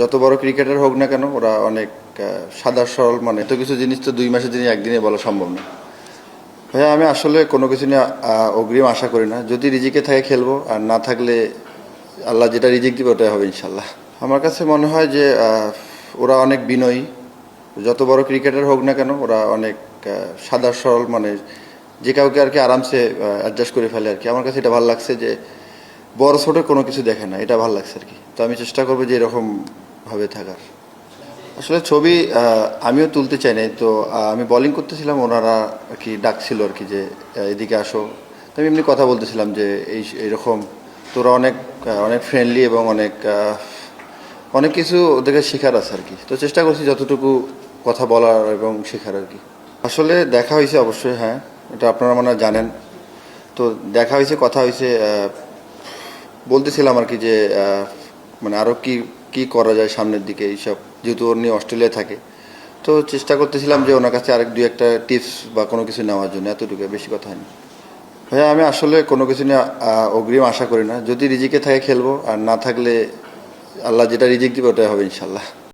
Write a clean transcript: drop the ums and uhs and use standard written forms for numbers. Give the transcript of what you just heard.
যত বড় ক্রিকেটার হোক না কেন ওরা অনেক সাদা সরল, মানে এত কিছু জিনিস তো 2 মাসের জিনিস একদিনে বলা সম্ভব না। ভাইয়া আমি আসলে কোনো কিছু নিয়ে অগ্রিম আশা করি না। যদি রিজিকে থাকে খেলবো, আর না থাকলে আল্লাহ যেটা রিজিক দিবে ওটাই হবে ইনশাল্লাহ। আমার কাছে মনে হয় যে ওরা অনেক বিনয়ী। যত বড় ক্রিকেটার হোক না কেন ওরা অনেক সাদা সরল, মানে যে কাউকে আর কি আরামসে অ্যাডজাস্ট করে ফেলে আর কি। আমার কাছে এটা ভালো লাগছে যে বড় ছোট কোনো কিছু দেখে না, এটা ভালো লাগছে আর কি। তো আমি চেষ্টা করবো যে এরকম ভাবে থাকার। আসলে ছবি আমিও তুলতে চাই নাই তো। আমি বোলিং করতেছিলাম, ওনারা আর কি ডাকছিল আর কি যে এদিকে আসো। তো আমি এমনি কথা বলতেছিলাম যে এইরকম তোরা অনেক অনেক ফ্রেন্ডলি এবং অনেক অনেক কিছু ওদেরকে শেখার আছে আর কি। তো চেষ্টা করছি যতটুকু কথা বলার এবং শেখার আর কি। আসলে দেখা হয়েছে অবশ্যই, হ্যাঁ, এটা আপনারা মনে হয় জানেন। তো দেখা হয়েছে, কথা হয়েছে, বলতেছিলাম আর কি যে মানে আরও কি কি করা যায় সামনের দিকে এইসব, যেহেতু ওর নিয়ে অস্ট্রেলিয়ায় থাকে। তো চেষ্টা করতেছিলাম যে ওনার কাছে আরেক দুই একটা টিপস বা কোনো কিছু নেওয়ার জন্য, এতটুকু, বেশি কথা হয়নি। ভাইয়া আমি আসলে কোনো কিছু নিয়ে অগ্রিম আশা করি না। যদি রিজিকে থাকে খেলবো, আর না থাকলে আল্লাহ যেটা রিজিক দিবে ওটাই হবে ইনশাল্লাহ।